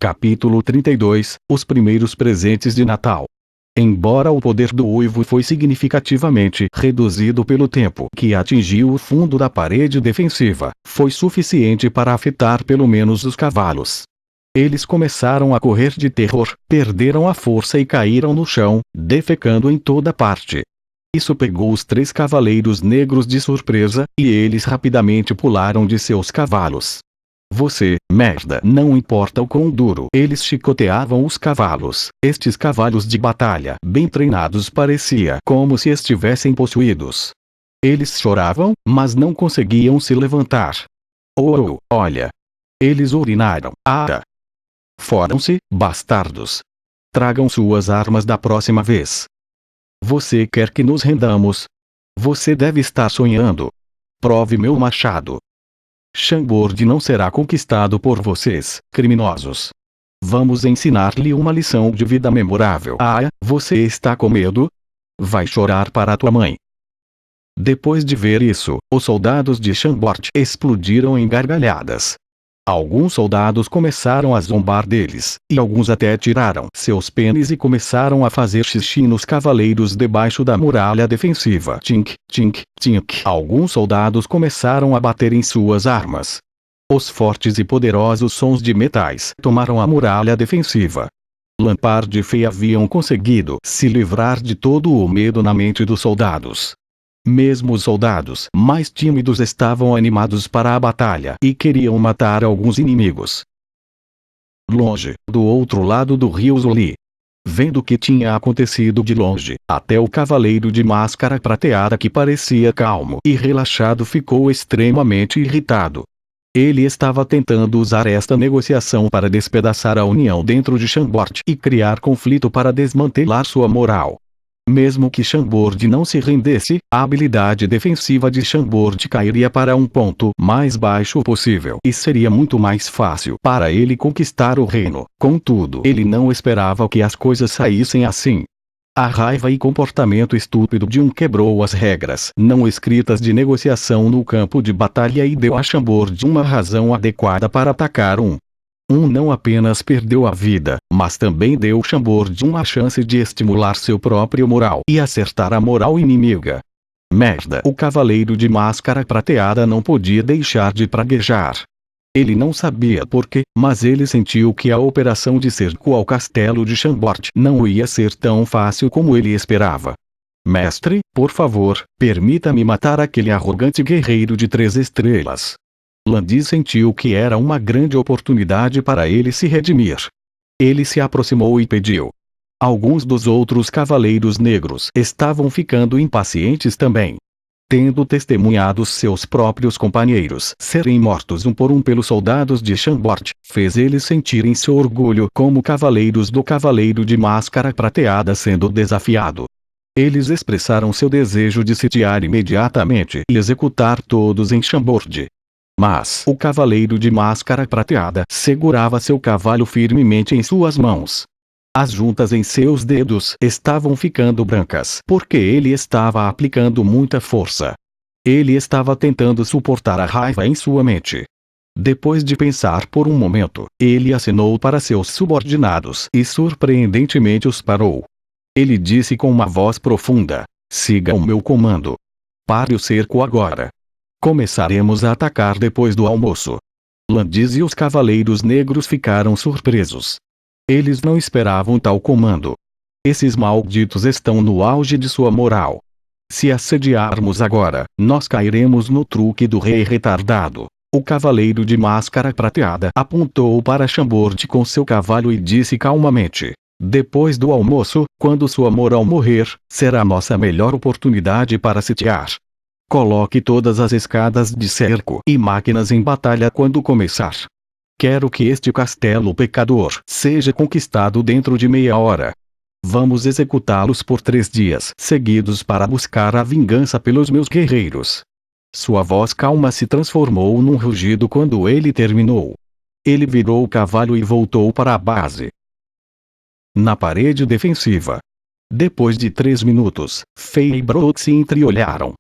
Capítulo 32 – Os primeiros presentes de Natal. Embora o poder do uivo foi significativamente reduzido pelo tempo que atingiu o fundo da parede defensiva, foi suficiente para afetar pelo menos os cavalos. Eles começaram a correr de terror, perderam a força e caíram no chão, defecando em toda parte. Isso pegou os 3 cavaleiros negros de surpresa, e eles rapidamente pularam de seus cavalos. Você, merda, não importa o quão duro eles chicoteavam os cavalos. Estes cavalos de batalha, bem treinados, parecia como se estivessem possuídos. Eles choravam, mas não conseguiam se levantar. Oh, olha! Eles urinaram. Ah! Fodam-se, bastardos! Tragam suas armas da próxima vez. Você quer que nos rendamos? Você deve estar sonhando. Prove meu machado. Chambord não será conquistado por vocês, criminosos. Vamos ensinar-lhe uma lição de vida memorável. Ah, você está com medo? Vai chorar para tua mãe. Depois de ver isso, os soldados de Chambord explodiram em gargalhadas. Alguns soldados começaram a zombar deles, e alguns até tiraram seus pênis e começaram a fazer xixi nos cavaleiros debaixo da muralha defensiva. Tink, tink, tink. Alguns soldados começaram a bater em suas armas. Os fortes e poderosos sons de metais tomaram a muralha defensiva. Lampard e Fei haviam conseguido se livrar de todo o medo na mente dos soldados. Mesmo os soldados mais tímidos estavam animados para a batalha e queriam matar alguns inimigos. Longe, do outro lado do rio Zoli. Vendo o que tinha acontecido de longe, até o cavaleiro de máscara prateada, que parecia calmo e relaxado, ficou extremamente irritado. Ele estava tentando usar esta negociação para despedaçar a união dentro de Chambord e criar conflito para desmantelar sua moral. Mesmo que Chambord não se rendesse, a habilidade defensiva de Chambord cairia para um ponto mais baixo possível e seria muito mais fácil para ele conquistar o reino. Contudo, ele não esperava que as coisas saíssem assim. A raiva e comportamento estúpido de quebrou as regras não escritas de negociação no campo de batalha e deu a Chambord uma razão adequada para atacar não apenas perdeu a vida, mas também deu Chambord uma chance de estimular seu próprio moral e acertar a moral inimiga. Merda! O cavaleiro de máscara prateada não podia deixar de praguejar. Ele não sabia porquê, mas ele sentiu que a operação de cerco ao castelo de Chambord não ia ser tão fácil como ele esperava. Mestre, por favor, permita-me matar aquele arrogante guerreiro de 3 estrelas. Landi sentiu que era uma grande oportunidade para ele se redimir. Ele se aproximou e pediu. Alguns dos outros cavaleiros negros estavam ficando impacientes também. Tendo testemunhado seus próprios companheiros serem mortos por pelos soldados de Chambord, fez eles sentirem seu orgulho como cavaleiros do cavaleiro de máscara prateada sendo desafiado. Eles expressaram seu desejo de sitiar imediatamente e executar todos em Chambord. Mas o cavaleiro de máscara prateada segurava seu cavalo firmemente em suas mãos. As juntas em seus dedos estavam ficando brancas porque ele estava aplicando muita força. Ele estava tentando suportar a raiva em sua mente. Depois de pensar por um momento, ele acenou para seus subordinados e surpreendentemente os parou. Ele disse com uma voz profunda: siga o meu comando. Pare o cerco agora. Começaremos a atacar depois do almoço. Landis e os cavaleiros negros ficaram surpresos. Eles não esperavam tal comando. Esses malditos estão no auge de sua moral. Se assediarmos agora, nós cairemos no truque do rei retardado. O cavaleiro de máscara prateada apontou para Chambord com seu cavalo e disse calmamente: depois do almoço, quando sua moral morrer, será nossa melhor oportunidade para sitiar. Coloque todas as escadas de cerco e máquinas em batalha quando começar. Quero que este castelo pecador seja conquistado dentro de meia hora. Vamos executá-los por 3 dias seguidos para buscar a vingança pelos meus guerreiros. Sua voz calma se transformou num rugido quando ele terminou. Ele virou o cavalo e voltou para a base. Na parede defensiva. Depois de 3 minutos, Fei e Brooke se entreolharam.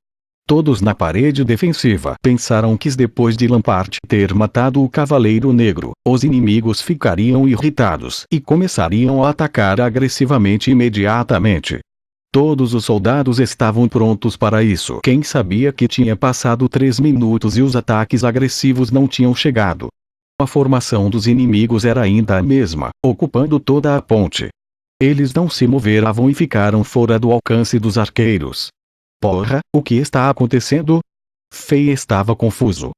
Todos na parede defensiva pensaram que depois de Lampard ter matado o Cavaleiro Negro, os inimigos ficariam irritados e começariam a atacar agressivamente imediatamente. Todos os soldados estavam prontos para isso. Quem sabia que tinha passado 3 minutos e os ataques agressivos não tinham chegado? A formação dos inimigos era ainda a mesma, ocupando toda a ponte. Eles não se moveravam e ficaram fora do alcance dos arqueiros. Porra, o que está acontecendo? Fei estava confuso.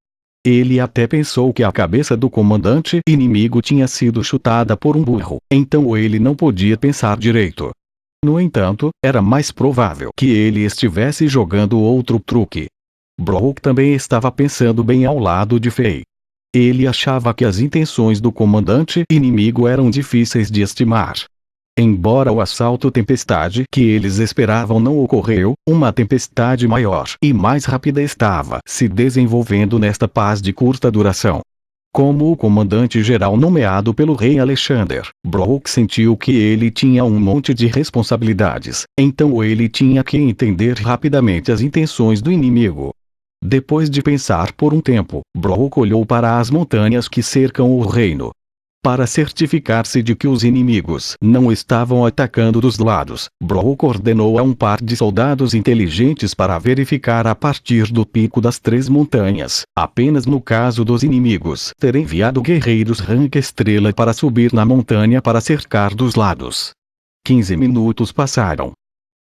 Ele até pensou que a cabeça do comandante inimigo tinha sido chutada por um burro, então ele não podia pensar direito. No entanto, era mais provável que ele estivesse jogando outro truque. Brook também estava pensando bem ao lado de Fei. Ele achava que as intenções do comandante inimigo eram difíceis de estimar. Embora o assalto tempestade que eles esperavam não ocorreu, uma tempestade maior e mais rápida estava se desenvolvendo nesta paz de curta duração. Como o comandante-geral nomeado pelo rei Alexander, Brook sentiu que ele tinha um monte de responsabilidades, então ele tinha que entender rapidamente as intenções do inimigo. Depois de pensar por um tempo, Brook olhou para as montanhas que cercam o reino. Para certificar-se de que os inimigos não estavam atacando dos lados, Brook ordenou a um par de soldados inteligentes para verificar a partir do pico das 3 montanhas, apenas no caso dos inimigos ter enviado guerreiros rank estrela para subir na montanha para cercar dos lados. 15 minutos passaram.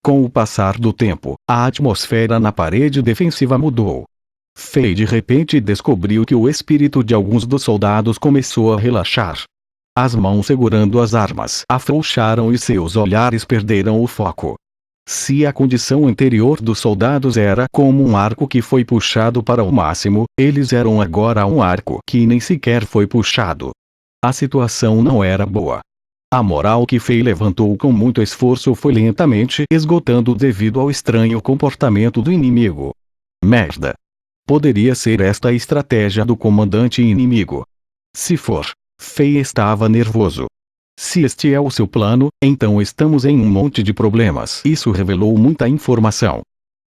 Com o passar do tempo, a atmosfera na parede defensiva mudou. Fei de repente descobriu que o espírito de alguns dos soldados começou a relaxar. As mãos segurando as armas afrouxaram e seus olhares perderam o foco. Se a condição anterior dos soldados era como um arco que foi puxado para o máximo, eles eram agora um arco que nem sequer foi puxado. A situação não era boa. A moral que Fei levantou com muito esforço foi lentamente esgotando devido ao estranho comportamento do inimigo. Merda! Poderia ser esta a estratégia do comandante inimigo. Se for, Fei estava nervoso. Se este é o seu plano, então estamos em um monte de problemas. Isso revelou muita informação.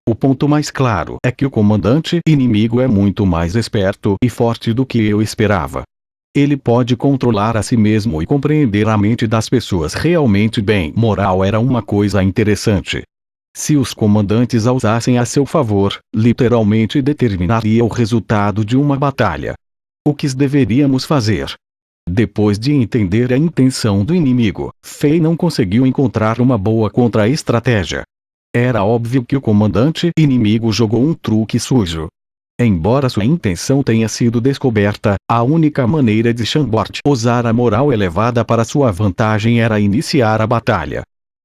O ponto mais claro é que o comandante inimigo é muito mais esperto e forte do que eu esperava. Ele pode controlar a si mesmo e compreender a mente das pessoas realmente bem. Moral era uma coisa interessante. Se os comandantes a usassem a seu favor, literalmente determinaria o resultado de uma batalha. O que deveríamos fazer? Depois de entender a intenção do inimigo, Fei não conseguiu encontrar uma boa contra-estratégia. Era óbvio que o comandante inimigo jogou um truque sujo. Embora sua intenção tenha sido descoberta, a única maneira de Chambord usar a moral elevada para sua vantagem era iniciar a batalha.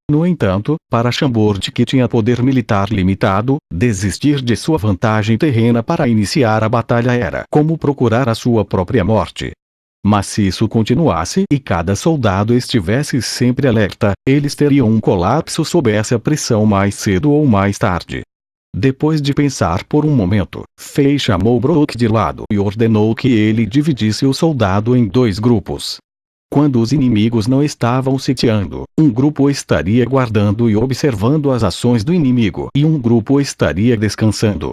No entanto, para Chambord, que tinha poder militar limitado, desistir de sua vantagem terrena para iniciar a batalha era como procurar a sua própria morte. Mas se isso continuasse e cada soldado estivesse sempre alerta, eles teriam um colapso sob essa pressão mais cedo ou mais tarde. Depois de pensar por um momento, Fei chamou Brook de lado e ordenou que ele dividisse o soldado em 2 grupos. Quando os inimigos não estavam sitiando, um grupo estaria guardando e observando as ações do inimigo e um grupo estaria descansando.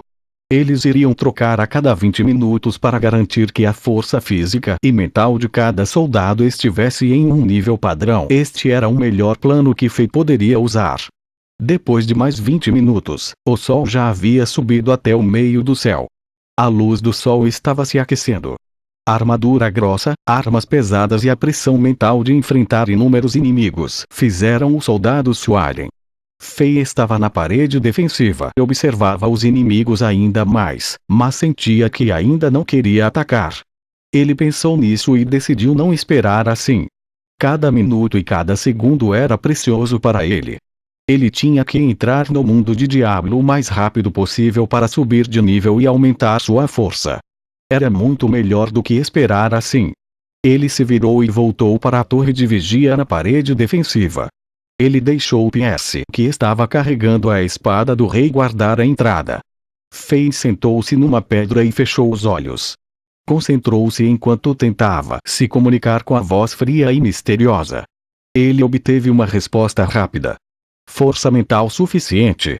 Eles iriam trocar a cada 20 minutos para garantir que a força física e mental de cada soldado estivesse em um nível padrão. Este era o melhor plano que Fei poderia usar. Depois de mais 20 minutos, o sol já havia subido até o meio do céu. A luz do sol estava se aquecendo. A armadura grossa, armas pesadas e a pressão mental de enfrentar inúmeros inimigos fizeram os soldados suarem. Fei estava na parede defensiva e observava os inimigos ainda mais, mas sentia que ainda não queria atacar. Ele pensou nisso e decidiu não esperar assim. Cada minuto e cada segundo era precioso para ele. Ele tinha que entrar no mundo de Diablo o mais rápido possível para subir de nível e aumentar sua força. Era muito melhor do que esperar assim. Ele se virou e voltou para a torre de vigia na parede defensiva. Ele deixou o PS que estava carregando a espada do rei guardar a entrada. Fei sentou-se numa pedra e fechou os olhos. Concentrou-se enquanto tentava se comunicar com a voz fria e misteriosa. Ele obteve uma resposta rápida. Força mental suficiente.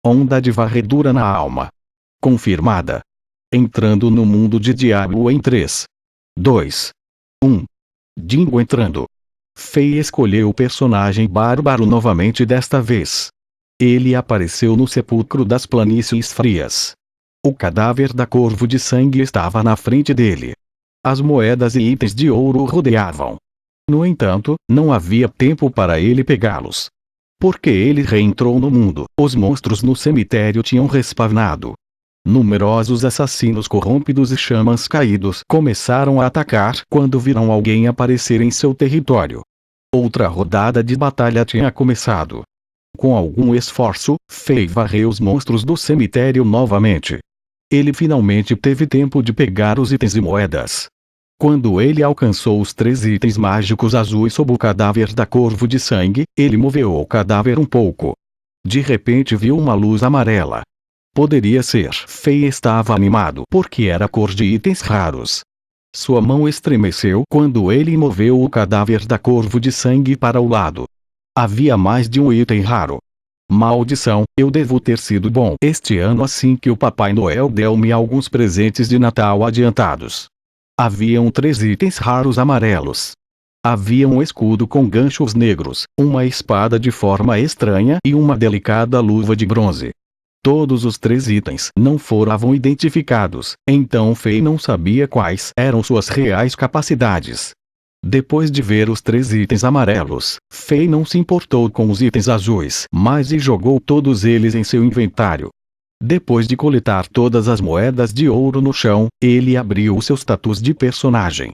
Onda de varredura na alma. Confirmada. Entrando no mundo de Diablo em 3, 2, 1. Dingo entrando. Fei escolheu o personagem bárbaro novamente desta vez. Ele apareceu no sepulcro das planícies frias. O cadáver da corvo de sangue estava na frente dele. As moedas e itens de ouro o rodeavam. No entanto, não havia tempo para ele pegá-los. Porque ele reentrou no mundo, os monstros no cemitério tinham respawnado. Numerosos assassinos corrompidos e xamãs caídos começaram a atacar quando viram alguém aparecer em seu território. Outra rodada de batalha tinha começado. Com algum esforço, Fei varreu os monstros do cemitério novamente. Ele finalmente teve tempo de pegar os itens e moedas. Quando ele alcançou os 3 itens mágicos azuis sob o cadáver da corvo de sangue, ele moveu o cadáver um pouco. De repente viu uma luz amarela. Poderia ser. Fei estava animado porque era cor de itens raros. Sua mão estremeceu quando ele moveu o cadáver da corvo de sangue para o lado. Havia mais de um item raro. Maldição, eu devo ter sido bom este ano assim que o Papai Noel deu-me alguns presentes de Natal adiantados. Haviam 3 itens raros amarelos. Havia um escudo com ganchos negros, uma espada de forma estranha e uma delicada luva de bronze. Todos os 3 itens não foram identificados, então Fei não sabia quais eram suas reais capacidades. Depois de ver os 3 itens amarelos, Fei não se importou com os itens azuis, mas jogou todos eles em seu inventário. Depois de coletar todas as moedas de ouro no chão, ele abriu o seu status de personagem.